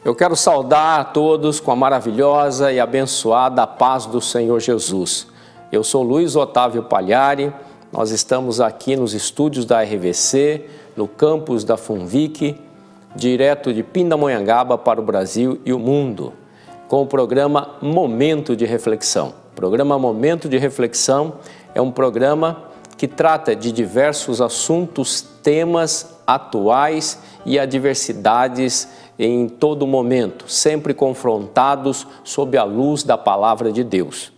Eu quero saudar a todos com a maravilhosa e abençoada paz do Senhor Jesus. Eu sou Luiz Otávio Pagliari, nós estamos aqui nos estúdios da RVC, no campus da Funvic, direto de Pindamonhangaba para o Brasil e o mundo, com o programa Momento de Reflexão. O programa Momento de Reflexão é um programa que trata de diversos assuntos, temas atuais e adversidades em todo momento, sempre confrontados sob a luz da Palavra de Deus.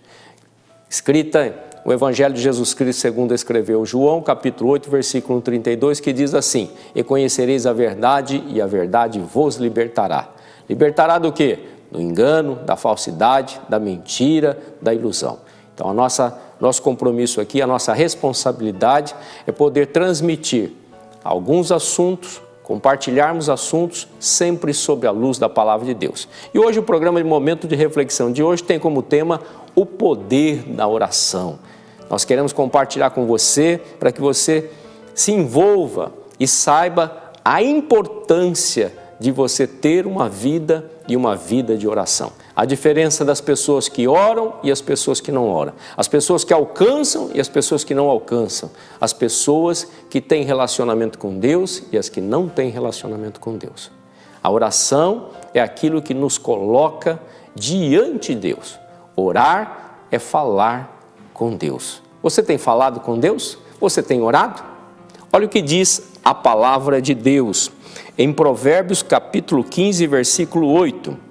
Escrita o Evangelho de Jesus Cristo segundo escreveu João, capítulo 8, versículo 32, que diz assim: E conhecereis a verdade, e a verdade vos libertará. Libertará do quê? Do engano, da falsidade, da mentira, da ilusão. Então, nosso compromisso aqui, a nossa responsabilidade é poder transmitir alguns assuntos, compartilharmos assuntos sempre sob a luz da Palavra de Deus. E hoje o programa de Momento de Reflexão de hoje tem como tema o poder da oração. Nós queremos compartilhar com você para que você se envolva e saiba a importância de você ter uma vida e uma vida de oração. A diferença das pessoas que oram e as pessoas que não oram. As pessoas que alcançam e as pessoas que não alcançam. As pessoas que têm relacionamento com Deus e as que não têm relacionamento com Deus. A oração é aquilo que nos coloca diante de Deus. Orar é falar com Deus. Você tem falado com Deus? Você tem orado? Olha o que diz a palavra de Deus. Em Provérbios capítulo 15, versículo 8.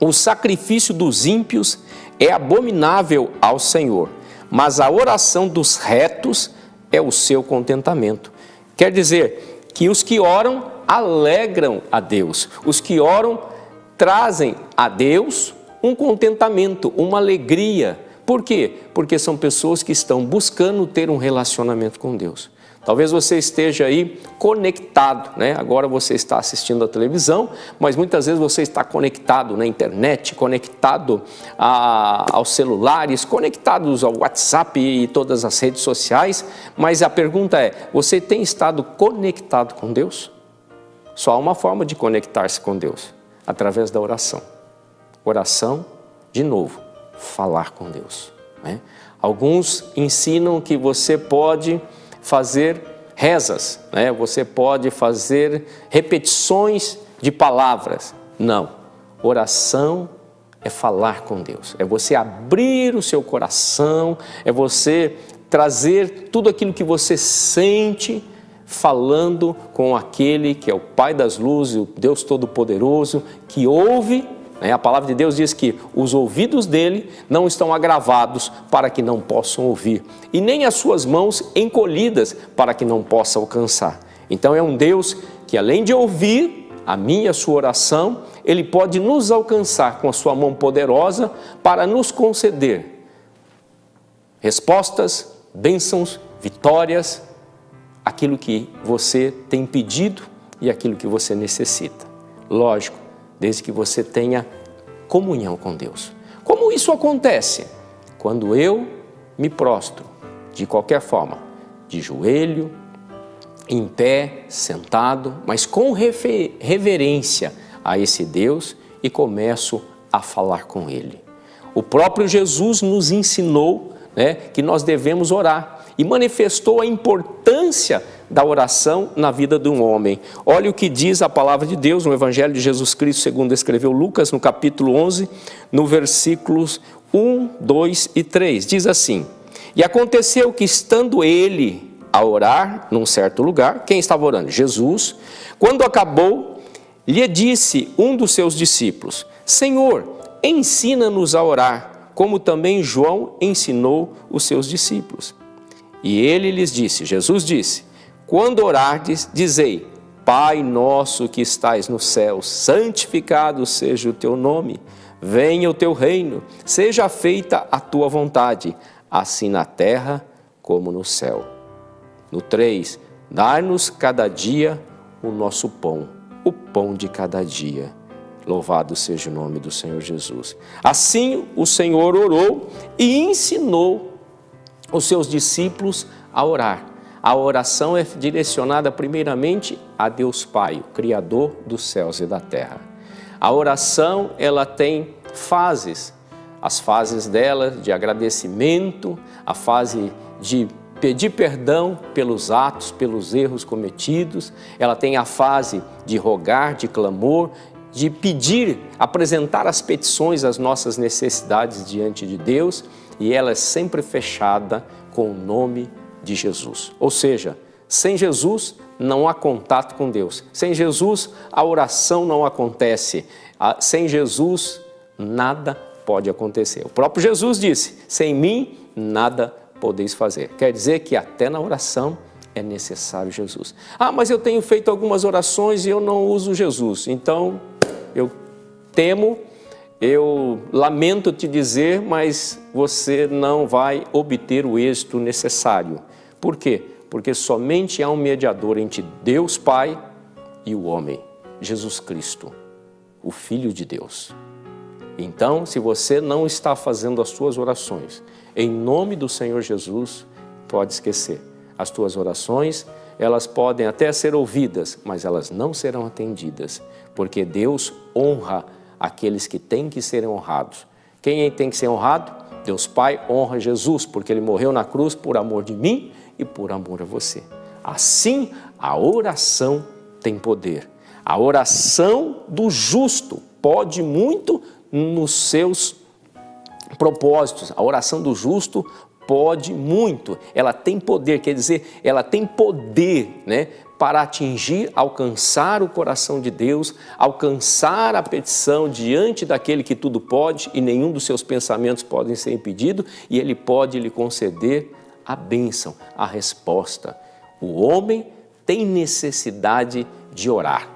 O sacrifício dos ímpios é abominável ao Senhor, mas a oração dos retos é o seu contentamento. Quer dizer que os que oram alegram a Deus. Os que oram trazem a Deus um contentamento, uma alegria. Por quê? Porque são pessoas que estão buscando ter um relacionamento com Deus. Talvez você esteja aí conectado, né? Agora você está assistindo a televisão, mas muitas vezes você está conectado na internet, conectado aos celulares, conectados ao WhatsApp e todas as redes sociais. Mas a pergunta é, você tem estado conectado com Deus? Só há uma forma de conectar-se com Deus, através da oração. Oração, de novo, falar com Deus, né? Alguns ensinam que você pode fazer rezas, né? Você pode fazer repetições de palavras. Não, oração é falar com Deus, é você abrir o seu coração, é você trazer tudo aquilo que você sente, falando com aquele que é o Pai das luzes, o Deus Todo-Poderoso, que ouve. A palavra de Deus diz que os ouvidos dele não estão agravados para que não possam ouvir, e nem as suas mãos encolhidas para que não possa alcançar. Então é um Deus que, além de ouvir a minha e a sua oração, ele pode nos alcançar com a sua mão poderosa para nos conceder respostas, bênçãos, vitórias, aquilo que você tem pedido e aquilo que você necessita. Lógico, desde que você tenha comunhão com Deus. Como isso acontece? Quando eu me prostro, de qualquer forma, de joelho, em pé, sentado, mas com reverência a esse Deus e começo a falar com Ele. O próprio Jesus nos ensinou, né, que nós devemos orar e manifestou a importância da oração na vida de um homem. Olha o que diz a palavra de Deus no Evangelho de Jesus Cristo, segundo escreveu Lucas, no capítulo 11, no versículos 1, 2 e 3. Diz assim: E aconteceu que, estando ele a orar num certo lugar, quem estava orando? Jesus. Quando acabou, lhe disse um dos seus discípulos: Senhor, ensina-nos a orar, como também João ensinou os seus discípulos. E ele lhes disse, Jesus disse: Quando orardes, dizei: Pai nosso que estais no céu, santificado seja o teu nome. Venha o teu reino, seja feita a tua vontade, assim na terra como no céu. No 3, dai-nos cada dia o nosso pão, o pão de cada dia. Louvado seja o nome do Senhor Jesus. Assim o Senhor orou e ensinou os seus discípulos a orar. A oração é direcionada primeiramente a Deus Pai, o Criador dos céus e da terra. A oração, ela tem fases. As fases dela de agradecimento, a fase de pedir perdão pelos atos, pelos erros cometidos. Ela tem a fase de rogar, de clamor, de pedir, apresentar as petições, as nossas necessidades diante de Deus. E ela é sempre fechada com o nome de Jesus. Ou seja, sem Jesus não há contato com Deus. Sem Jesus a oração não acontece. Sem Jesus nada pode acontecer. O próprio Jesus disse, sem mim nada podeis fazer. Quer dizer que até na oração é necessário Jesus. Ah, mas eu tenho feito algumas orações e eu não uso Jesus. Então, eu temo, eu lamento te dizer, mas você não vai obter o êxito necessário. Por quê? Porque somente há um mediador entre Deus Pai e o homem, Jesus Cristo, o Filho de Deus. Então, se você não está fazendo as suas orações em nome do Senhor Jesus, pode esquecer. As tuas orações, elas podem até ser ouvidas, mas elas não serão atendidas, porque Deus honra aqueles que têm que serem honrados. Quem tem que ser honrado? Deus Pai honra Jesus, porque Ele morreu na cruz por amor de mim e por amor a você. Assim, a oração tem poder. A oração do justo pode muito nos seus propósitos. A oração do justo pode muito. Ela tem poder, quer dizer, ela tem poder, para atingir, alcançar o coração de Deus, alcançar a petição diante daquele que tudo pode e nenhum dos seus pensamentos podem ser impedidos, e Ele pode lhe conceder a bênção, a resposta. O homem tem necessidade de orar.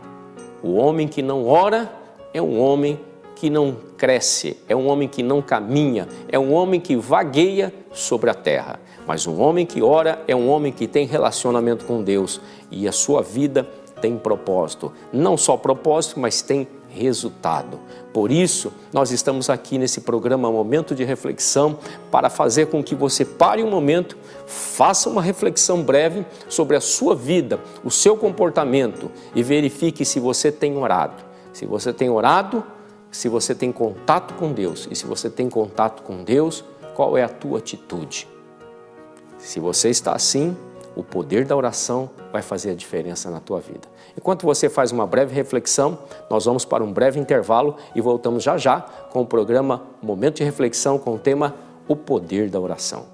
O homem que não ora é um homem que não cresce, é um homem que não caminha, é um homem que vagueia sobre a terra. Mas um homem que ora é um homem que tem relacionamento com Deus e a sua vida tem propósito. Não só propósito, mas tem resultado. Por isso, nós estamos aqui nesse programa Momento de Reflexão para fazer com que você pare um momento, faça uma reflexão breve sobre a sua vida, o seu comportamento e verifique se você tem orado. Se você tem orado, se você tem contato com Deus e se você tem contato com Deus, qual é a tua atitude? Se você está assim, o poder da oração vai fazer a diferença na tua vida. Enquanto você faz uma breve reflexão, nós vamos para um breve intervalo e voltamos já já com o programa Momento de Reflexão com o tema O Poder da Oração.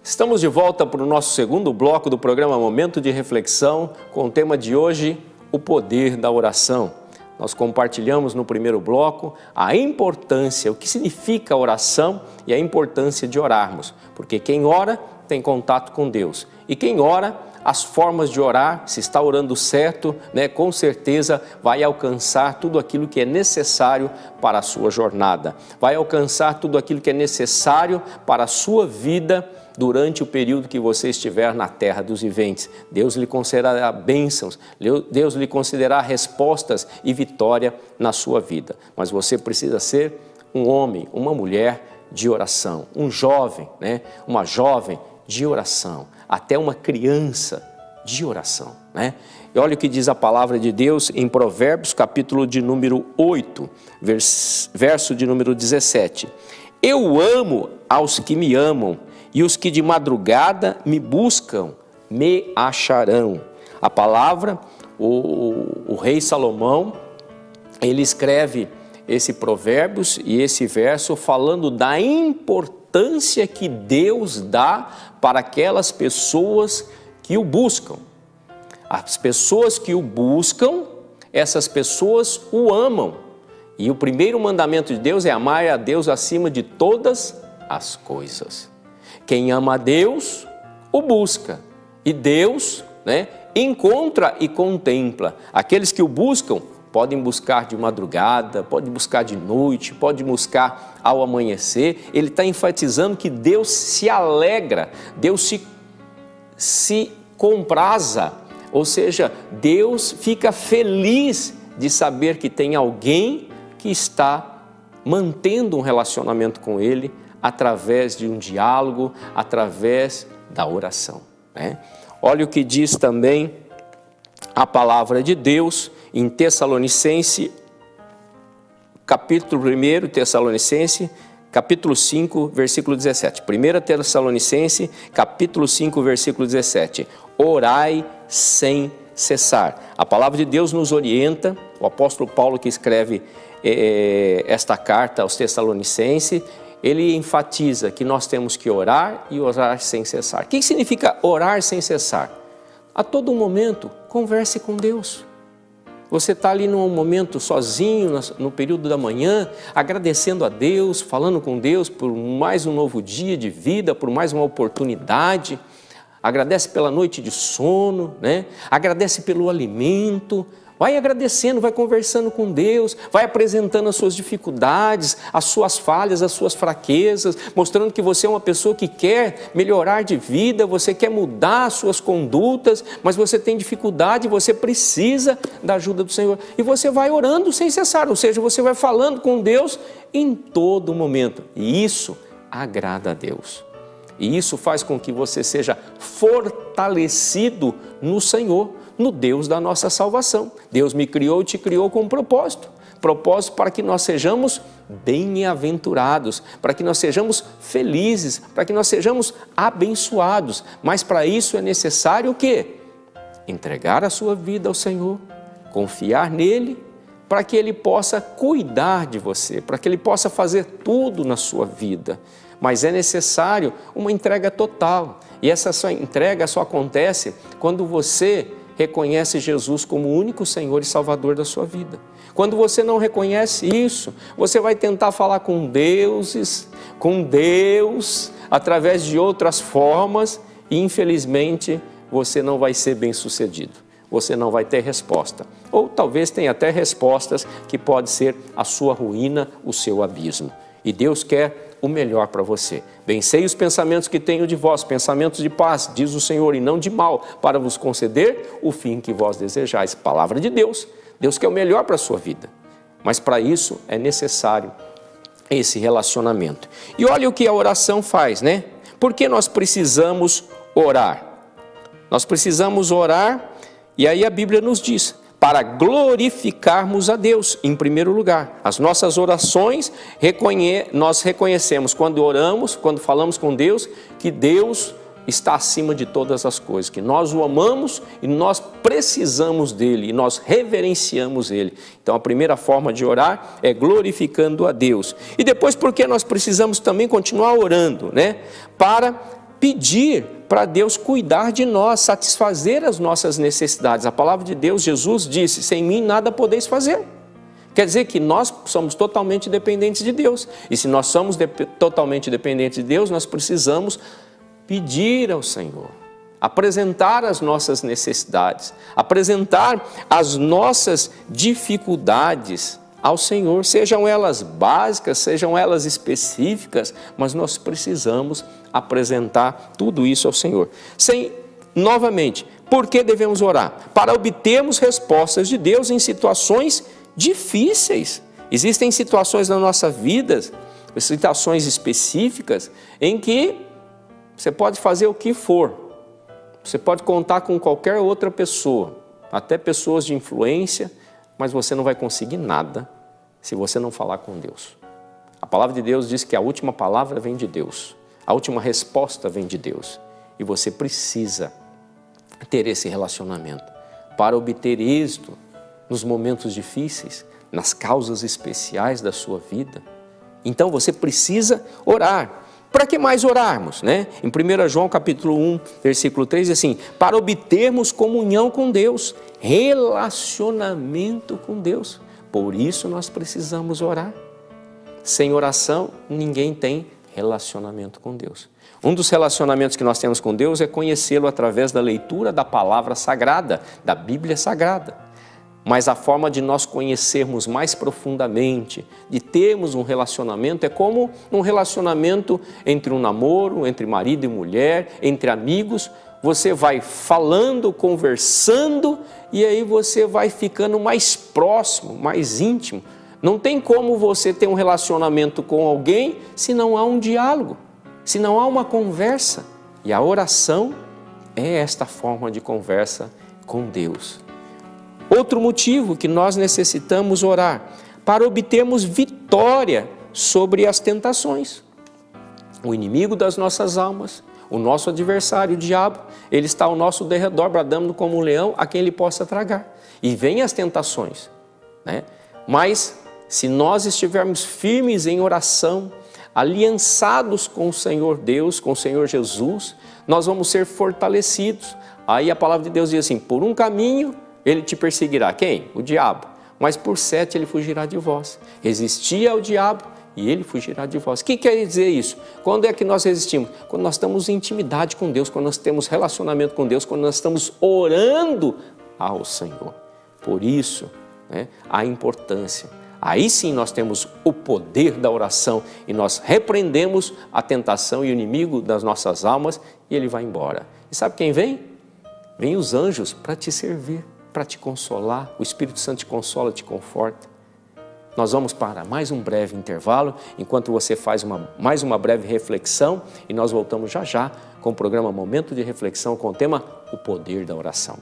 Estamos de volta para o nosso segundo bloco do programa Momento de Reflexão, com o tema de hoje, o poder da oração. Nós compartilhamos no primeiro bloco a importância, o que significa a oração e a importância de orarmos, porque quem ora tem contato com Deus e quem ora, as formas de orar, se está orando certo, com certeza vai alcançar tudo aquilo que é necessário para a sua jornada, vai alcançar tudo aquilo que é necessário para a sua vida durante o período que você estiver na terra dos viventes. Deus lhe concederá bênçãos, Deus lhe concederá respostas e vitória na sua vida. Mas você precisa ser um homem, uma mulher de oração, um jovem, uma jovem de oração, até uma criança de oração. E olha o que diz a palavra de Deus em Provérbios, capítulo de número 8, verso de número 17. Eu amo aos que me amam, e os que de madrugada me buscam, me acharão. A palavra, o rei Salomão, ele escreve esse Provérbios e esse verso falando da importância que Deus dá para aquelas pessoas que o buscam. As pessoas que o buscam, essas pessoas o amam. E o primeiro mandamento de Deus é amar a Deus acima de todas as coisas. Quem ama a Deus, o busca. E Deus, encontra e contempla. Aqueles que o buscam podem buscar de madrugada, podem buscar de noite, podem buscar ao amanhecer. Ele está enfatizando que Deus se alegra, Deus se compraza, ou seja, Deus fica feliz de saber que tem alguém que está mantendo um relacionamento com Ele através de um diálogo, através da oração, né? Olha o que diz também a palavra de Deus em Tessalonicense, capítulo 1, Tessalonicense, capítulo 5, versículo 17. 1 Tessalonicense, capítulo 5, versículo 17. Orai sem cessar. A palavra de Deus nos orienta, o apóstolo Paulo que escreve esta carta aos Tessalonicenses, ele enfatiza que nós temos que orar e orar sem cessar. O que significa orar sem cessar? A todo momento, converse com Deus. Você está ali num momento sozinho, no período da manhã, agradecendo a Deus, falando com Deus por mais um novo dia de vida, por mais uma oportunidade. Agradece pela noite de sono, né? Agradece pelo alimento. Vai agradecendo, vai conversando com Deus, vai apresentando as suas dificuldades, as suas falhas, as suas fraquezas, mostrando que você é uma pessoa que quer melhorar de vida, você quer mudar as suas condutas, mas você tem dificuldade, você precisa da ajuda do Senhor. E você vai orando sem cessar, ou seja, você vai falando com Deus em todo momento. E isso agrada a Deus. E isso faz com que você seja fortalecido no Senhor, no Deus da nossa salvação. Deus me criou e te criou com um propósito. Propósito para que nós sejamos bem-aventurados, para que nós sejamos felizes, para que nós sejamos abençoados. Mas para isso é necessário o quê? Entregar a sua vida ao Senhor, confiar nele, para que Ele possa cuidar de você, para que Ele possa fazer tudo na sua vida. Mas é necessário uma entrega total. E essa sua entrega só acontece quando você reconhece Jesus como o único Senhor e Salvador da sua vida. Quando você não reconhece isso, você vai tentar falar com Deus, através de outras formas, e infelizmente você não vai ser bem-sucedido. Você não vai ter resposta. Ou talvez tenha até respostas que pode ser a sua ruína, o seu abismo. E Deus quer o melhor para você. Vencei os pensamentos que tenho de vós, pensamentos de paz, diz o Senhor, e não de mal, para vos conceder o fim que vós desejais. Palavra de Deus. Deus quer o melhor para a sua vida. Mas para isso é necessário esse relacionamento. E olha o que a oração faz, né? Por que nós precisamos orar? Nós precisamos orar, e aí a Bíblia nos diz, para glorificarmos a Deus, em primeiro lugar. As nossas orações, nós reconhecemos quando oramos, quando falamos com Deus, que Deus está acima de todas as coisas, que nós o amamos e nós precisamos dele, e nós reverenciamos ele. Então a primeira forma de orar é glorificando a Deus. E depois porque nós precisamos também continuar orando, né? Para pedir para Deus cuidar de nós, satisfazer as nossas necessidades. A palavra de Deus, Jesus disse, sem mim nada podeis fazer. Quer dizer que nós somos totalmente dependentes de Deus. E se nós somos totalmente dependentes de Deus, nós precisamos pedir ao Senhor, apresentar as nossas necessidades, apresentar as nossas dificuldades ao Senhor, sejam elas básicas, sejam elas específicas, mas nós precisamos apresentar tudo isso ao Senhor. Novamente, por que devemos orar? Para obtermos respostas de Deus em situações difíceis. Existem situações na nossa vida, situações específicas, em que você pode fazer o que for, você pode contar com qualquer outra pessoa, até pessoas de influência, mas você não vai conseguir nada se você não falar com Deus. A palavra de Deus diz que a última palavra vem de Deus, a última resposta vem de Deus. E você precisa ter esse relacionamento para obter êxito nos momentos difíceis, nas causas especiais da sua vida. Então você precisa orar. Para que mais orarmos, né? Em 1 João capítulo 1, versículo 3, diz assim, para obtermos comunhão com Deus, relacionamento com Deus. Por isso nós precisamos orar. Sem oração, ninguém tem relacionamento com Deus. Um dos relacionamentos que nós temos com Deus é conhecê-lo através da leitura da palavra sagrada, da Bíblia Sagrada. Mas a forma de nós conhecermos mais profundamente, de termos um relacionamento, é como um relacionamento entre um namoro, entre marido e mulher, entre amigos. Você vai falando, conversando, e aí você vai ficando mais próximo, mais íntimo. Não tem como você ter um relacionamento com alguém se não há um diálogo, se não há uma conversa. E a oração é esta forma de conversa com Deus. Outro motivo que nós necessitamos orar, para obtermos vitória sobre as tentações. O inimigo das nossas almas, o nosso adversário, o diabo, ele está ao nosso derredor, bradando como um leão a quem ele possa tragar. E vêm as tentações, né? Mas se nós estivermos firmes em oração, aliançados com o Senhor Deus, com o Senhor Jesus, nós vamos ser fortalecidos. Aí a palavra de Deus diz assim, por um caminho ele te perseguirá. Quem? O diabo. Mas por 7 ele fugirá de vós. Resisti ao diabo e ele fugirá de vós. O que quer dizer isso? Quando é que nós resistimos? Quando nós estamos em intimidade com Deus, quando nós temos relacionamento com Deus, quando nós estamos orando ao Senhor. Por isso, né, a importância. Aí sim nós temos o poder da oração e nós repreendemos a tentação e o inimigo das nossas almas e ele vai embora. E sabe quem vem? Vem os anjos para te servir, para te consolar. O Espírito Santo te consola, te conforta. Nós vamos para mais um breve intervalo, enquanto você faz mais uma breve reflexão e nós voltamos já já com o programa Momento de Reflexão com o tema O Poder da Oração.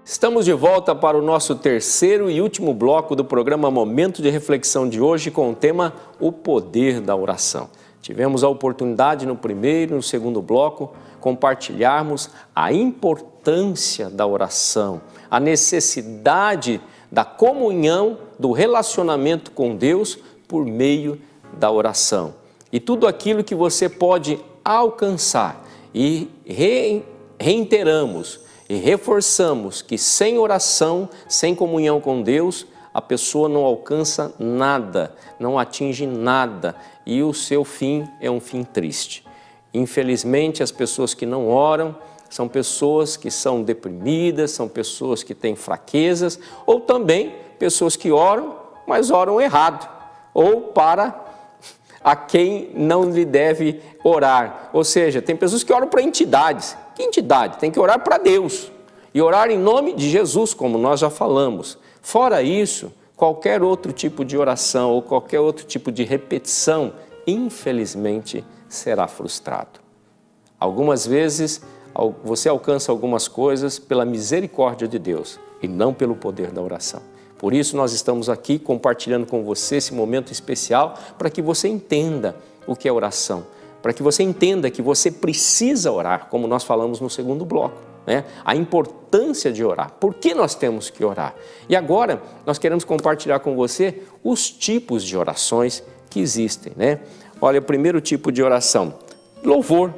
Estamos de volta para o nosso terceiro e último bloco do programa Momento de Reflexão de hoje com o tema O Poder da Oração. Tivemos a oportunidade no primeiro e no segundo bloco compartilharmos a importância da oração, a necessidade da comunhão, do relacionamento com Deus por meio da oração. E tudo aquilo que você pode alcançar e reiteramos e reforçamos que sem oração, sem comunhão com Deus, a pessoa não alcança nada, não atinge nada e o seu fim é um fim triste. Infelizmente, as pessoas que não oram são pessoas que são deprimidas, são pessoas que têm fraquezas ou também pessoas que oram, mas oram errado ou para a quem não lhe deve orar. Ou seja, tem pessoas que oram para entidades. Que entidade? Tem que orar para Deus e orar em nome de Jesus, como nós já falamos. Fora isso, qualquer outro tipo de oração ou qualquer outro tipo de repetição, infelizmente, será frustrado. Algumas vezes você alcança algumas coisas pela misericórdia de Deus e não pelo poder da oração. Por isso nós estamos aqui compartilhando com você esse momento especial para que você entenda o que é oração, para que você entenda que você precisa orar, como nós falamos no segundo bloco, né? A importância de orar, por que nós temos que orar. E agora nós queremos compartilhar com você os tipos de orações que existem, né? Olha, o primeiro tipo de oração, louvor,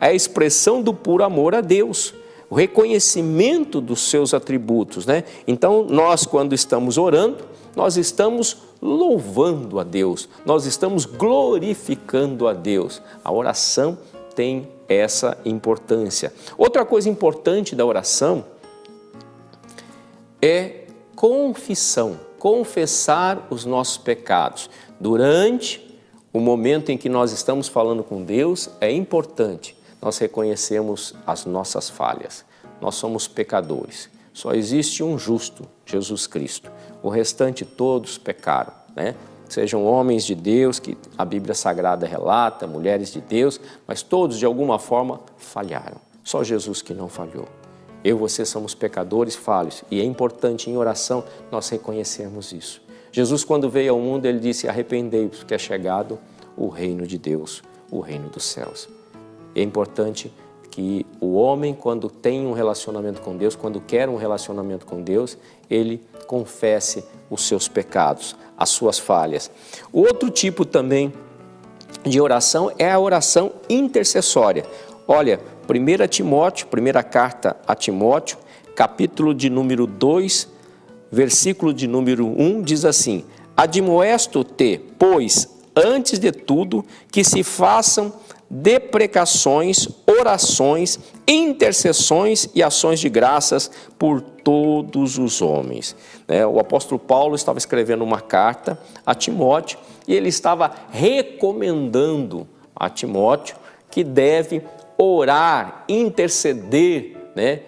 é a expressão do puro amor a Deus, o reconhecimento dos seus atributos, né? Então nós, quando estamos orando, nós estamos louvando a Deus, nós estamos glorificando a Deus. A oração tem essa importância. Outra coisa importante da oração é confissão, confessar os nossos pecados. Durante o momento em que nós estamos falando com Deus, é importante nós reconhecermos as nossas falhas. Nós somos pecadores. Só existe um justo, Jesus Cristo. O restante todos pecaram, né? Sejam homens de Deus, que a Bíblia Sagrada relata, mulheres de Deus, mas todos de alguma forma falharam. Só Jesus que não falhou. Eu e você somos pecadores falhos e é importante em oração nós reconhecermos isso. Jesus, quando veio ao mundo, ele disse: arrependei-vos, porque é chegado o reino de Deus, o reino dos céus. É importante que o homem, quando tem um relacionamento com Deus, quando quer um relacionamento com Deus, ele confesse os seus pecados, as suas falhas. O outro tipo também de oração é a oração intercessória. Olha, 1 Timóteo, primeira carta a Timóteo, capítulo de número 2, versículo de número 1, diz assim: admoesto-te, pois, antes de tudo, que se façam deprecações, orações, intercessões e ações de graças por todos os homens. O apóstolo Paulo estava escrevendo uma carta a Timóteo e ele estava recomendando a Timóteo que deve orar, interceder,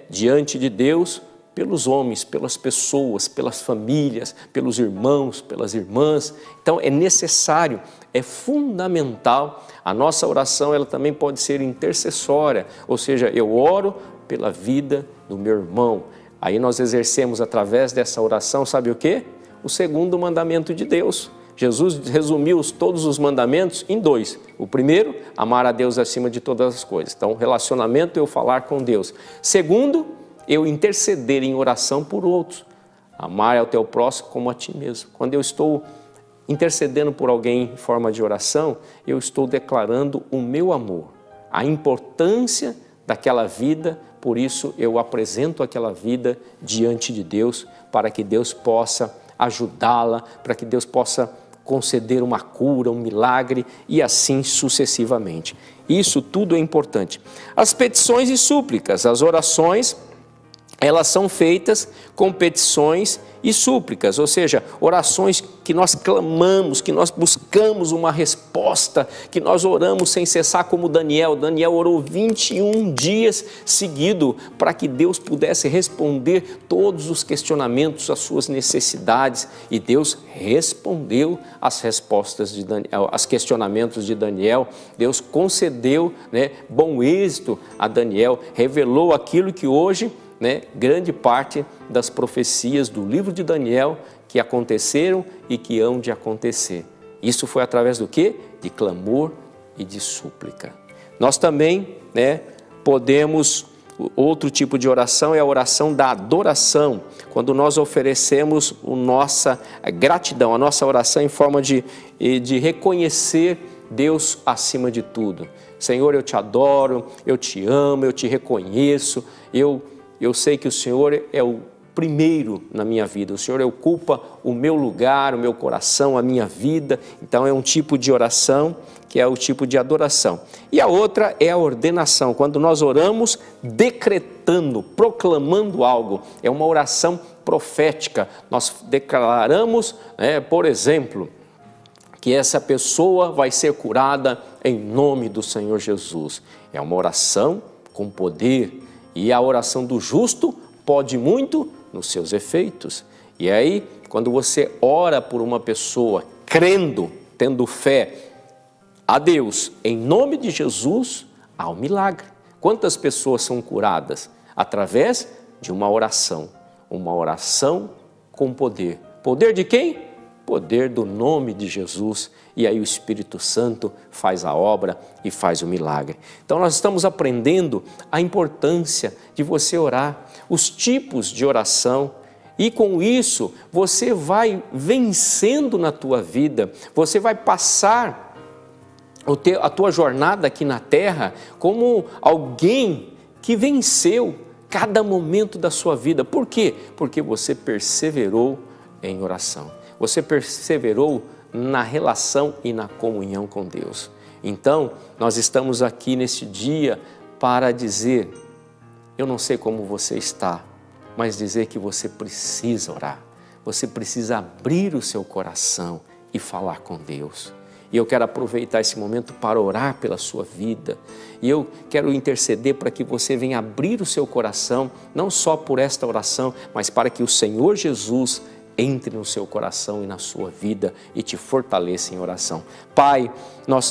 diante de Deus pelos homens, pelas pessoas, pelas famílias, pelos irmãos, pelas irmãs. Então é necessário, é fundamental. A nossa oração, ela também pode ser intercessória, ou seja, eu oro pela vida do meu irmão. Aí nós exercemos através dessa oração, sabe o quê? O segundo mandamento de Deus. Jesus resumiu todos os mandamentos em 2. O primeiro, amar a Deus acima de todas as coisas. Então, relacionamento, eu falar com Deus. Segundo, eu interceder em oração por outros. Amar ao teu próximo como a ti mesmo. Quando eu estou intercedendo por alguém em forma de oração, eu estou declarando o meu amor, a importância daquela vida, por isso eu apresento aquela vida diante de Deus, para que Deus possa ajudá-la, para que Deus possa conceder uma cura, um milagre e assim sucessivamente. Isso tudo é importante. As petições e súplicas, as orações, elas são feitas com petições e súplicas, ou seja, orações que nós clamamos, que nós buscamos uma resposta, que nós oramos sem cessar, como Daniel. Daniel orou 21 dias seguidos para que Deus pudesse responder todos os questionamentos, as suas necessidades, e Deus respondeu as respostas de Daniel, os questionamentos de Daniel. Deus concedeu, bom êxito a Daniel, revelou aquilo que hoje, grande parte das profecias do livro de Daniel que aconteceram e que hão de acontecer. Isso foi através do quê? De clamor e de súplica. Nós também, podemos, outro tipo de oração é a oração da adoração, quando nós oferecemos a nossa gratidão, a nossa oração em forma de reconhecer Deus acima de tudo. Senhor, eu te adoro, eu te amo, eu te reconheço, eu sei que o Senhor é o primeiro na minha vida, o Senhor ocupa o meu lugar, o meu coração, a minha vida. Então é um tipo de oração que é o tipo de adoração. E a outra é a ordenação, quando nós oramos decretando, proclamando algo. É uma oração profética. Nós declaramos, por exemplo, que essa pessoa vai ser curada em nome do Senhor Jesus. É uma oração com poder. E a oração do justo pode muito nos seus efeitos. E aí, quando você ora por uma pessoa, crendo, tendo fé a Deus, em nome de Jesus, há um milagre. Quantas pessoas são curadas? Através de uma oração com poder. Poder de quem? Poder do nome de Jesus. E aí o Espírito Santo faz a obra e faz o milagre. Então nós estamos aprendendo a importância de você orar, os tipos de oração, e com isso você vai vencendo na tua vida, você vai passar a tua jornada aqui na terra como alguém que venceu cada momento da sua vida. Por quê? Porque você perseverou em oração, você perseverou na relação e na comunhão com Deus. Então, nós estamos aqui neste dia para dizer, eu não sei como você está, mas dizer que você precisa orar, você precisa abrir o seu coração e falar com Deus. E eu quero aproveitar esse momento para orar pela sua vida. E eu quero interceder para que você venha abrir o seu coração, não só por esta oração, mas para que o Senhor Jesus entre no seu coração e na sua vida e te fortaleça em oração. Pai,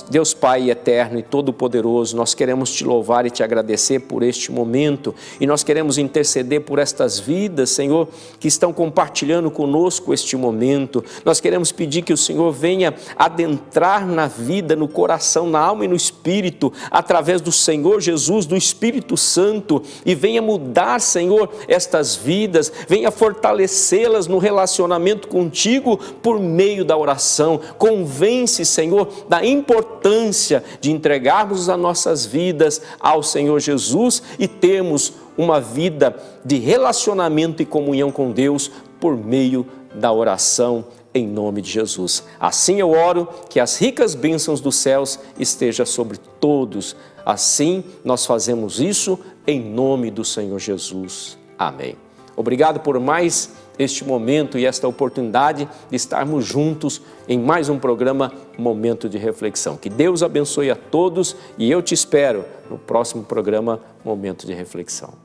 Deus Pai eterno e todo-poderoso, nós queremos te louvar e te agradecer por este momento e nós queremos interceder por estas vidas, Senhor, que estão compartilhando conosco este momento. Nós queremos pedir que o Senhor venha adentrar na vida, no coração, na alma e no espírito, através do Senhor Jesus, do Espírito Santo, e venha mudar, Senhor, estas vidas, venha fortalecê-las no relacionamento contigo por meio da oração. Convence, Senhor, da importância de entregarmos as nossas vidas ao Senhor Jesus e termos uma vida de relacionamento e comunhão com Deus por meio da oração, em nome de Jesus. Assim eu oro, que as ricas bênçãos dos céus estejam sobre todos. Assim nós fazemos isso em nome do Senhor Jesus. Amém. Obrigado por mais este momento e esta oportunidade de estarmos juntos em mais um programa Momento de Reflexão. Que Deus abençoe a todos e eu te espero no próximo programa Momento de Reflexão.